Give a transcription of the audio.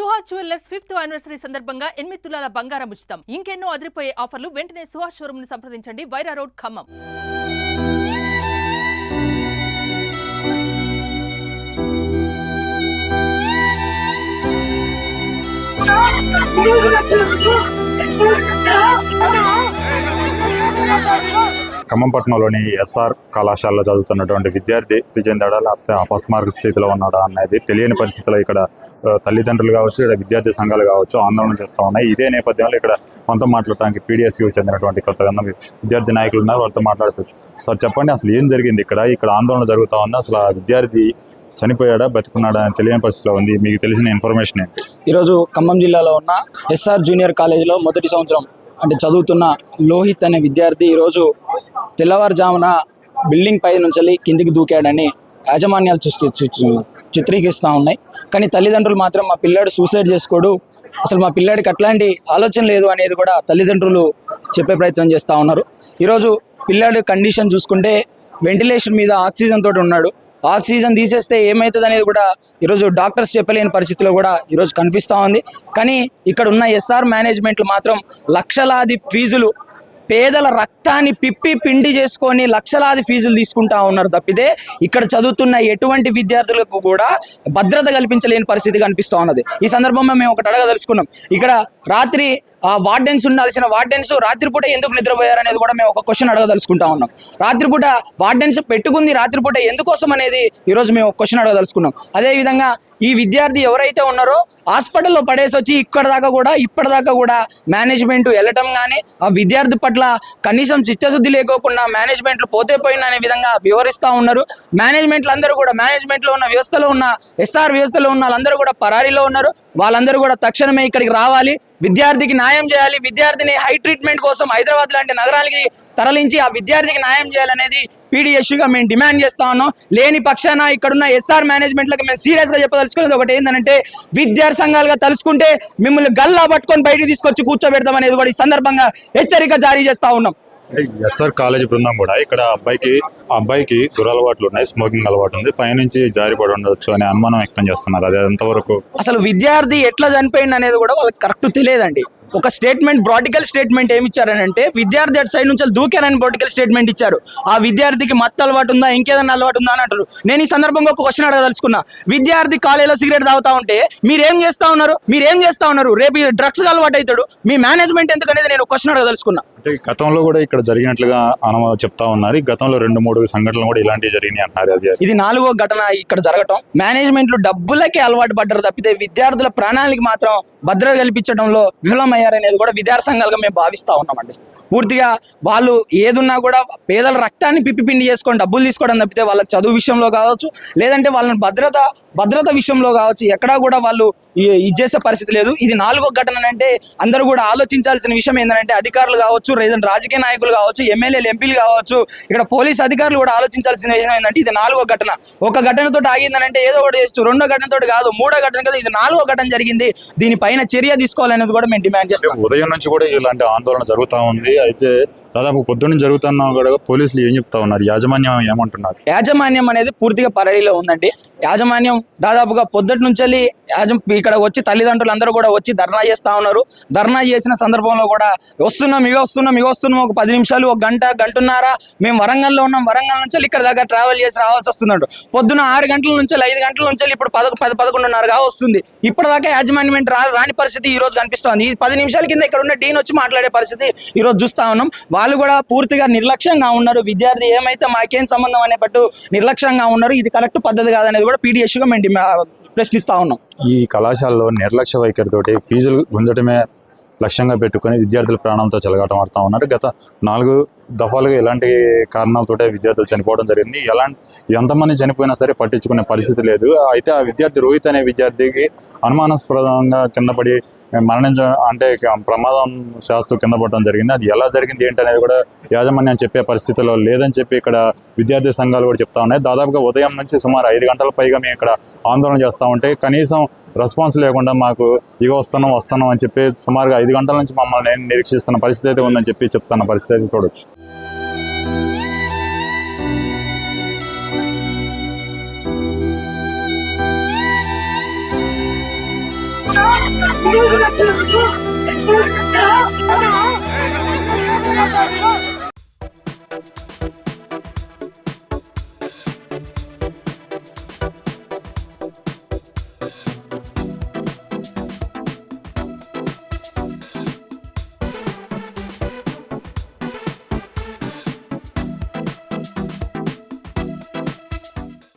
Suhas jewellers 5th anniversary సందర్భంగా 8 తులాల బంగారం ఉచితం. ఇంకెన్నో అదిరిపోయే ఆఫర్లు. వెంటనే సుహాస్ షోరూమ్ ను సంప్రదించండి. వైరా రోడ్, ఖమ్మం. ఖమ్మం పట్టణంలోని ఎస్ఆర్ కళాశాలలో చదువుతున్నటువంటి విద్యార్థి చెందాడా లేకపోతే అపస్మారక స్థితిలో ఉన్నాడా అనేది తెలియని పరిస్థితిలో ఇక్కడ తల్లిదండ్రులు కావచ్చు, ఇక్కడ విద్యార్థి సంఘాలు కావచ్చు ఆందోళన చేస్తూ ఉన్నాయి. ఇదే నేపథ్యంలో ఇక్కడ మనతో మాట్లాడటానికి పీడిఎస్యూకి చెందినటువంటి కొంతమంది విద్యార్థి నాయకులు ఉన్నారు. వాళ్ళతో మాట్లాడుతుంది. సార్ చెప్పండి, అసలు ఏం జరిగింది ఇక్కడ ఆందోళన జరుగుతూ ఉంది? అసలు ఆ విద్యార్థి చనిపోయాడా బతుకున్నాడా అని తెలియని పరిస్థితిలో ఉంది. మీకు తెలిసిన ఇన్ఫర్మేషన్ ఏంటి? ఈరోజు ఖమ్మం జిల్లాలో ఉన్న ఎస్ఆర్ జూనియర్ కాలేజీలో మొదటి సంవత్సరం చదువుతున్న లోహిత్ అనే విద్యార్థి ఈరోజు తెల్లవారుజామున బిల్డింగ్ పై నుంచి కిందికి దూకాడని యాజమాన్యాలు చిత్రీకరిస్తూ ఉన్నాయి. కానీ తల్లిదండ్రులు మాత్రం మా పిల్లాడు సూసైడ్ చేసుకోడు, అసలు మా పిల్లాడికి అట్లాంటి ఆలోచన లేదు అనేది కూడా తల్లిదండ్రులు చెప్పే ప్రయత్నం చేస్తూ ఉన్నారు. ఈరోజు పిల్లాడి కండిషన్ చూసుకుంటే వెంటిలేషన్ మీద ఆక్సిజన్ తోటి ఉన్నాడు. ఆక్సిజన్ తీసేస్తే ఏమవుతుంది అనేది కూడా ఈరోజు డాక్టర్స్ చెప్పలేని పరిస్థితిలో కూడా ఈరోజు కనిపిస్తూ ఉంది. కానీ ఇక్కడ ఉన్న ఎస్ఆర్ మేనేజ్మెంట్లు మాత్రం లక్షలాది ఫీజులు, పేదల రక్తాన్ని పిప్పి పిండి చేసుకొని లక్షలాది ఫీజులు తీసుకుంటా ఉన్నారు తప్పితే ఇక్కడ చదువుతున్న ఎటువంటి విద్యార్థులకు కూడా భద్రత కల్పించలేని పరిస్థితి కనిపిస్తూ ఉన్నది. ఈ సందర్భంలో మేము ఒకటి అడగదలుచుకున్నాం. ఇక్కడ రాత్రి వార్డెన్స్ ఉండాల్సిన వార్డెన్స్ రాత్రిపూట ఎందుకు నిద్రపోయారు అనేది కూడా మేము ఒక క్వశ్చన్ అడగదలుచుకుంటా ఉన్నాం. రాత్రిపూట వార్డెన్స్ పెట్టుకుంది రాత్రిపూట ఎందుకోసం అనేది ఈరోజు మేము ఒక క్వశ్చన్ అడగదలుచుకున్నాం. అదేవిధంగా ఈ విద్యార్థి ఎవరైతే ఉన్నారో హాస్పిటల్లో పడేసి వచ్చి ఇప్పటిదాకా కూడా మేనేజ్మెంట్ వెళ్ళటం కానీ ఆ విద్యార్థి పట్ల కనీసం చిత్తశుద్ధి లేకోకుండా మేనేజ్మెంట్లు పోతే పోయిన అనే విధంగా వివరిస్తూ ఉన్నారు. మేనేజ్మెంట్లు అందరూ కూడా మేనేజ్మెంట్లో ఉన్న వ్యవస్థలో ఉన్న ఎస్ఆర్ వ్యవస్థలో ఉన్న వాళ్ళందరూ కూడా పరారీలో ఉన్నారు. వాళ్ళందరూ కూడా తక్షణమే ఇక్కడికి రావాలి, విద్యార్థికి న్యాయం చేయాలి, విద్యార్థిని హై ట్రీట్మెంట్ కోసం హైదరాబాద్ లాంటి నగరానికి తరలించి ఆ విద్యార్థికి న్యాయం చేయాలనేది పీడిఎస్యూగా మేము డిమాండ్ చేస్తా ఉన్నాం. లేని పక్షాన ఇక్కడున్న ఎస్ఆర్ మేనేజ్మెంట్లకు మేము సీరియస్గా చెప్పదలుచుకునేది ఒకటి ఏంటంటే, విద్యార్థి సంఘాలుగా తలుచుకుంటే మిమ్మల్ని గల్లా పట్టుకొని బయటికి తీసుకొచ్చి కూర్చోబెడతాం అనేది కూడా ఈ సందర్భంగా హెచ్చరిక జారీ చేస్తా ఉన్నాం. ఎస్ఆర్ కాలేజ్ బృందం కూడా ఇక్కడ అబ్బాయికి దురలవాట్లు ఉన్నాయి, స్మోకింగ్ అలవాటు ఉంది, పైనుంచి జారిపడి ఉండొచ్చు అనే అనుమానం వ్యక్తం చేస్తున్నారు. అది ఎంతవరకు? అసలు విద్యార్థి ఎట్లా చనిపోయింది అనేది కూడా వాళ్ళకి కరెక్ట్ తెలియదండి. ఒక స్టేట్మెంట్, బ్రాటికల్ స్టేట్మెంట్ ఏమి ఇచ్చారనంటే విద్యార్థి అటు సైడ్ నుంచి దూకారని బ్రాటికల్ స్టేట్మెంట్ ఇచ్చారు. ఆ విద్యార్థికి మత్తు అలవాటు ఉందా, ఇంకేదన్నా అలవాటు ఉందా అని అంటారు. నేను ఈ సందర్భంగా ఒక క్వశ్చన్ అడగదలుచుకున్నా. విద్యార్థి కాలేజీలో సిగరెట్ తాగుతా ఉంటే మీరేం చేస్తా ఉన్నారు? రేపు డ్రగ్స్ అలవాటు అవుతాడు, మీ మేనేజ్మెంట్ ఎందుకనేది నేను క్వశ్చన్ అడగదలుచుకున్నా. అంటే గతంలో కూడా ఇక్కడ జరిగినట్లుగా చెప్తా ఉన్నారు. గతంలో 2-3 సంఘటనలు కూడా ఇలాంటివి జరిగినాయి అంటారు. ఇది 4వ ఘటన ఇక్కడ జరగటం. మేనేజ్మెంట్లు డబ్బులకే అలవాటు పడ్డారు తప్పితే విద్యార్థుల ప్రాణాలకి మాత్రం భద్రత కల్పించడంలో విఫలమయ్యారనేది కూడా విద్యార్థి సంఘాలుగా మేము భావిస్తా ఉన్నామండి. పూర్తిగా వాళ్ళు ఏదున్నా కూడా పేదల రక్తాన్ని పిప్పిపిండి చేసుకొని డబ్బులు తీసుకోవడం తప్పితే వాళ్ళకి చదువు విషయంలో కావచ్చు, లేదంటే వాళ్ళని భద్రత విషయంలో కావచ్చు ఎక్కడా కూడా వాళ్ళు ఇది చేసే పరిస్థితి లేదు. ఇది 4వ ఘటన అంటే అందరూ కూడా ఆలోచించాల్సిన విషయం ఏంటంటే అధికారులు కావచ్చు, లేదంటే రాజకీయ నాయకులు కావచ్చు, ఎమ్మెల్యేలు, ఎంపీలు కావచ్చు, ఇక్కడ పోలీస్ అధికారులు కూడా ఆలోచించాల్సిన విషయం ఏంటంటే ఇది 4వ ఘటన. ఒక ఘటనతో ఆగిందనంటే ఏదో ఒకటి చేస్తూ 2వ ఘటనతో కాదు, 3వ ఘటన కదా, ఇది 4వ ఘటన జరిగింది. దీనిపైన చర్య తీసుకోవాలనేది కూడా మేము డిమాండ్ చేస్తాం. ఉదయం నుంచి కూడా ఇలాంటి ఆందోళన జరుగుతూ ఉంది. అయితే దాదాపు పొద్దున్న జరుగుతున్నా కూడా పోలీసులు ఏం చెప్తా ఉన్నారు? యాజమాన్యం ఏమంటున్నారు? యాజమాన్యం అనేది పూర్తిగా పరారీలో ఉందండి. యాజమాన్యం దాదాపుగా పొద్దుటి నుంచి ఇక్కడ వచ్చి తల్లిదండ్రులు అందరూ కూడా వచ్చి ధర్నా చేస్తా ఉన్నారు. ధర్నా చేసిన సందర్భంలో కూడా వస్తున్నాం ఒక 10 నిమిషాలు, ఒక గంటన్నర మేము వరంగల్లో ఉన్నాం, వరంగల్ నుంచి ఇక్కడ దాకా ట్రావెల్ చేసి రావాల్సి వస్తున్నాడు. పొద్దున 6 గంటల నుంచి 5 గంటల నుంచి ఇప్పుడు 11:30గా వస్తుంది. ఇప్పటిదాకా యాజమాన్యం రాని పరిస్థితి ఈ రోజు కనిపిస్తోంది. ఈ 10 నిమిషాల కింద ఇక్కడ ఉన్న డీన్ వచ్చి మాట్లాడే పరిస్థితి ఈ రోజు చూస్తా ఉన్నాం. వాళ్ళు కూడా పూర్తిగా నిర్లక్ష్యంగా ఉన్నారు. విద్యార్థి ఏమైతే మాకేం సంబంధం అనే పట్టు నిర్లక్ష్యంగా ఉన్నారు. ఇది కరెక్ట్ పద్ధతి కాదనేది కూడా పీడిఎస్యూగా మేము ప్రశ్నిస్తా ఉన్నాం. ఈ కళాశాలలో నిర్లక్ష్య వైఖరితోటి ఫీజులు గుంజటమే లక్ష్యంగా పెట్టుకుని విద్యార్థుల ప్రాణంతో చెలగాటమాడుతూ ఉన్నారు. గత 4 దఫాలుగా ఇలాంటి కారణాలతోటే విద్యార్థులు చనిపోవడం జరిగింది. ఎంతమంది చనిపోయినా సరే పట్టించుకునే పరిస్థితి లేదు. అయితే ఆ విద్యార్థి రోహిత్ అనే విద్యార్థికి అనుమానాస్పదంగా కింద పడి ప్రమాదం శాస్త్రం కింద పడడం జరిగింది. అది ఎలా జరిగింది ఏంటి అనేది కూడా యాజమాన్యం చెప్పే పరిస్థితిలో లేదని చెప్పి ఇక్కడ విద్యార్థి సంఘాలు కూడా చెప్తా ఉన్నాయి. దాదాపుగా ఉదయం నుంచి సుమారు 5 గంటల పైగా మేము ఇక్కడ ఆందోళన చేస్తూ ఉంటే కనీసం రెస్పాన్స్ లేకుండా మాకు వస్తున్నాం అని చెప్పి సుమారుగా 5 గంటల నుంచి మమ్మల్ని నిరీక్షిస్తున్న పరిస్థితి అయితే ఉందని చెప్పి చెప్తున్న పరిస్థితి అయితే చూడొచ్చు. Hey!